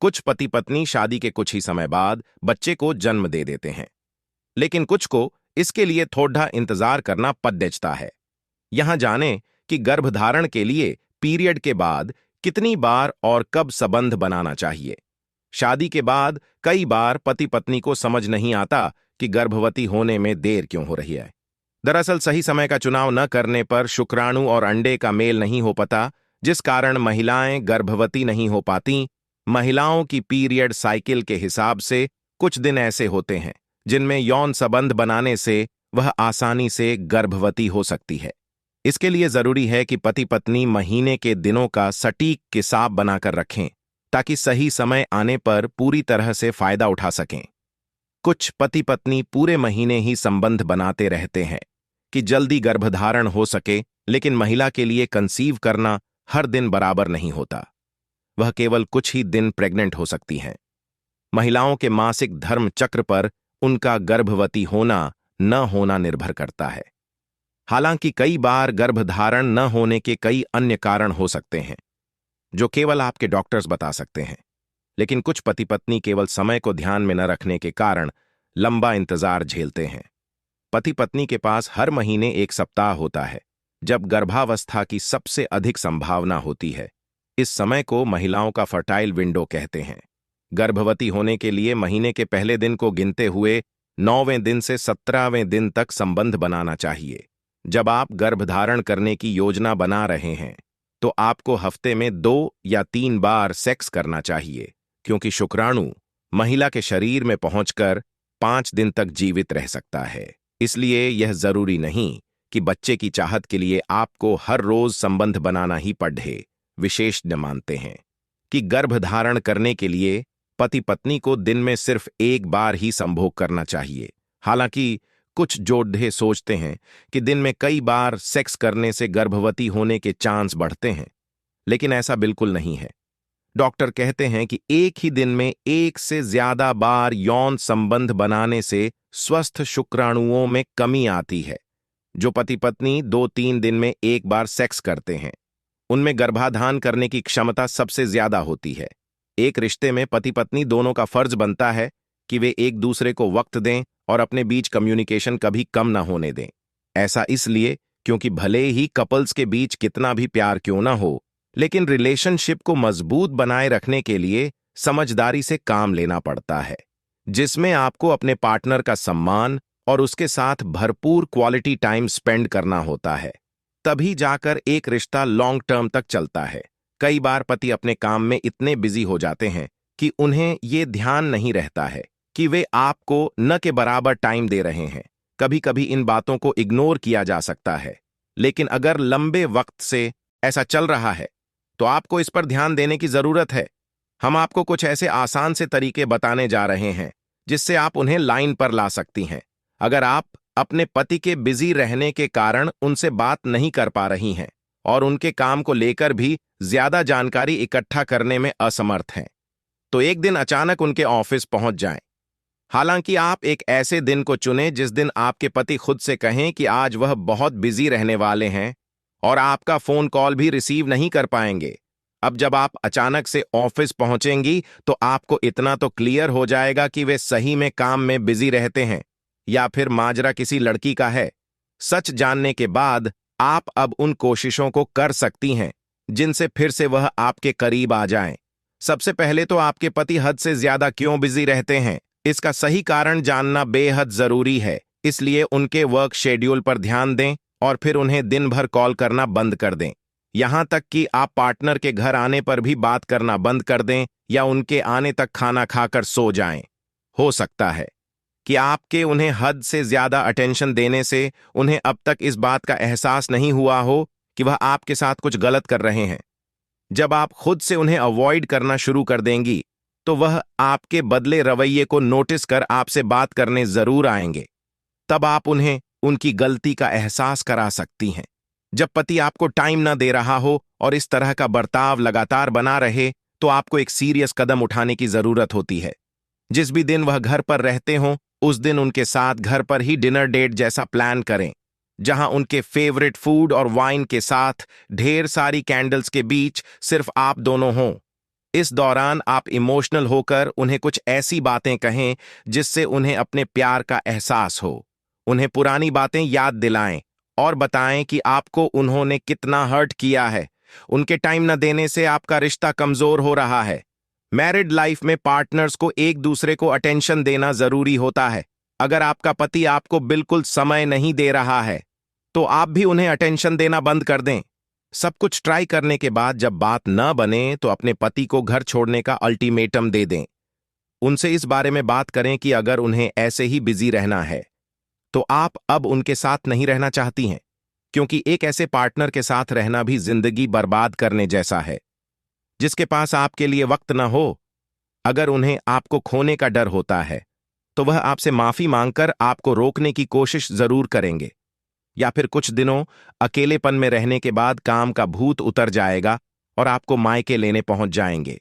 कुछ पति पत्नी शादी के कुछ ही समय बाद बच्चे को जन्म दे देते हैं, लेकिन कुछ को इसके लिए थोड़ा इंतजार करना पड़ता है। यहां जाने कि गर्भधारण के लिए पीरियड के बाद कितनी बार और कब संबंध बनाना चाहिए। शादी के बाद कई बार पति पत्नी को समझ नहीं आता कि गर्भवती होने में देर क्यों हो रही है। दरअसल सही समय का चुनाव न करने पर शुक्राणु और अंडे का मेल नहीं हो पाता, जिस कारण महिलाएं गर्भवती नहीं हो पाती। महिलाओं की पीरियड साइकिल के हिसाब से कुछ दिन ऐसे होते हैं जिनमें यौन संबंध बनाने से वह आसानी से गर्भवती हो सकती है। इसके लिए जरूरी है कि पति पत्नी महीने के दिनों का सटीक हिसाब बनाकर रखें, ताकि सही समय आने पर पूरी तरह से फायदा उठा सकें। कुछ पति पत्नी पूरे महीने ही संबंध बनाते रहते हैं कि जल्दी गर्भधारण हो सके, लेकिन महिला के लिए कंसीव करना हर दिन बराबर नहीं होता। वह केवल कुछ ही दिन प्रेग्नेंट हो सकती हैं। महिलाओं के मासिक धर्म चक्र पर उनका गर्भवती होना न होना निर्भर करता है। हालांकि कई बार गर्भधारण न होने के कई अन्य कारण हो सकते हैं जो केवल आपके डॉक्टर्स बता सकते हैं, लेकिन कुछ पति पत्नी केवल समय को ध्यान में न रखने के कारण लंबा इंतजार झेलते हैं। पति पत्नी के पास हर महीने एक सप्ताह होता है जब गर्भावस्था की सबसे अधिक संभावना होती है। इस समय को महिलाओं का फर्टाइल विंडो कहते हैं। गर्भवती होने के लिए महीने के पहले दिन को गिनते हुए 9वें दिन से 17वें दिन तक संबंध बनाना चाहिए। जब आप गर्भधारण करने की योजना बना रहे हैं तो आपको हफ्ते में 2 या 3 बार सेक्स करना चाहिए, क्योंकि शुक्राणु महिला के शरीर में पहुंचकर 5 दिन तक जीवित रह सकता है। इसलिए यह जरूरी नहीं कि बच्चे की चाहत के लिए आपको हर रोज संबंध बनाना ही पड़े। विशेषज्ञ मानते हैं कि गर्भधारण करने के लिए पति पत्नी को दिन में सिर्फ एक बार ही संभोग करना चाहिए। हालांकि कुछ जोड़े सोचते हैं कि दिन में कई बार सेक्स करने से गर्भवती होने के चांस बढ़ते हैं, लेकिन ऐसा बिल्कुल नहीं है। डॉक्टर कहते हैं कि एक ही दिन में एक से ज्यादा बार यौन संबंध बनाने से स्वस्थ शुक्राणुओं में कमी आती है। जो पति पत्नी 2-3 दिन में एक बार सेक्स करते हैं उनमें गर्भाधान करने की क्षमता सबसे ज्यादा होती है। एक रिश्ते में पति पत्नी दोनों का फर्ज बनता है कि वे एक दूसरे को वक्त दें और अपने बीच कम्युनिकेशन कभी कम न होने दें। ऐसा इसलिए क्योंकि भले ही कपल्स के बीच कितना भी प्यार क्यों ना हो, लेकिन रिलेशनशिप को मजबूत बनाए रखने के लिए समझदारी से काम लेना पड़ता है, जिसमें आपको अपने पार्टनर का सम्मान और उसके साथ भरपूर क्वालिटी टाइम स्पेंड करना होता है। तभी जाकर एक रिश्ता लॉन्ग टर्म तक चलता है। कई बार पति अपने काम में इतने बिजी हो जाते हैं कि उन्हें ये ध्यान नहीं रहता है कि वे आपको न के बराबर टाइम दे रहे हैं। कभी कभी इन बातों को इग्नोर किया जा सकता है, लेकिन अगर लंबे वक्त से ऐसा चल रहा है तो आपको इस पर ध्यान देने की जरूरत है। हम आपको कुछ ऐसे आसान से तरीके बताने जा रहे हैं जिससे आप उन्हें लाइन पर ला सकती हैं। अगर आप अपने पति के बिजी रहने के कारण उनसे बात नहीं कर पा रही हैं और उनके काम को लेकर भी ज्यादा जानकारी इकट्ठा करने में असमर्थ हैं, तो एक दिन अचानक उनके ऑफिस पहुंच जाएं। हालांकि आप एक ऐसे दिन को चुनें जिस दिन आपके पति खुद से कहें कि आज वह बहुत बिजी रहने वाले हैं और आपका फोन कॉल भी रिसीव नहीं कर पाएंगे। अब जब आप अचानक से ऑफिस पहुंचेंगी तो आपको इतना तो क्लियर हो जाएगा कि वे सही में काम में बिजी रहते हैं या फिर माजरा किसी लड़की का है। सच जानने के बाद आप अब उन कोशिशों को कर सकती हैं जिनसे फिर से वह आपके करीब आ जाएं। सबसे पहले तो आपके पति हद से ज्यादा क्यों बिजी रहते हैं, इसका सही कारण जानना बेहद जरूरी है। इसलिए उनके वर्क शेड्यूल पर ध्यान दें और फिर उन्हें दिन भर कॉल करना बंद कर दें। यहां तक कि आप पार्टनर के घर आने पर भी बात करना बंद कर दें या उनके आने तक खाना खाकर सो जाएं। हो सकता है कि आपके उन्हें हद से ज्यादा अटेंशन देने से उन्हें अब तक इस बात का एहसास नहीं हुआ हो कि वह आपके साथ कुछ गलत कर रहे हैं। जब आप खुद से उन्हें अवॉइड करना शुरू कर देंगी तो वह आपके बदले रवैये को नोटिस कर आपसे बात करने जरूर आएंगे। तब आप उन्हें उनकी गलती का एहसास करा सकती हैं। जब पति आपको टाइम न दे रहा हो और इस तरह का बर्ताव लगातार बना रहे तो आपको एक सीरियस कदम उठाने की जरूरत होती है। जिस भी दिन वह घर पर रहते हों उस दिन उनके साथ घर पर ही डिनर डेट जैसा प्लान करें, जहां उनके फेवरेट फूड और वाइन के साथ ढेर सारी कैंडल्स के बीच सिर्फ आप दोनों हों। इस दौरान आप इमोशनल होकर उन्हें कुछ ऐसी बातें कहें जिससे उन्हें अपने प्यार का एहसास हो। उन्हें पुरानी बातें याद दिलाएं और बताएं कि आपको उन्होंने कितना हर्ट किया है। उनके टाइम न देने से आपका रिश्ता कमजोर हो रहा है। मैरिड लाइफ में पार्टनर्स को एक दूसरे को अटेंशन देना जरूरी होता है। अगर आपका पति आपको बिल्कुल समय नहीं दे रहा है, तो आप भी उन्हें अटेंशन देना बंद कर दें। सब कुछ ट्राई करने के बाद जब बात न बने तो अपने पति को घर छोड़ने का अल्टीमेटम दे दें। उनसे इस बारे में बात करें कि अगर उन्हें ऐसे ही बिजी रहना है तो आप अब उनके साथ नहीं रहना चाहती हैं, क्योंकि एक ऐसे पार्टनर के साथ रहना भी जिंदगी बर्बाद करने जैसा है, जिसके पास आपके लिए वक्त न हो। अगर उन्हें आपको खोने का डर होता है तो वह आपसे माफी मांगकर आपको रोकने की कोशिश जरूर करेंगे, या फिर कुछ दिनों अकेलेपन में रहने के बाद काम का भूत उतर जाएगा और आपको मायके लेने पहुंच जाएंगे।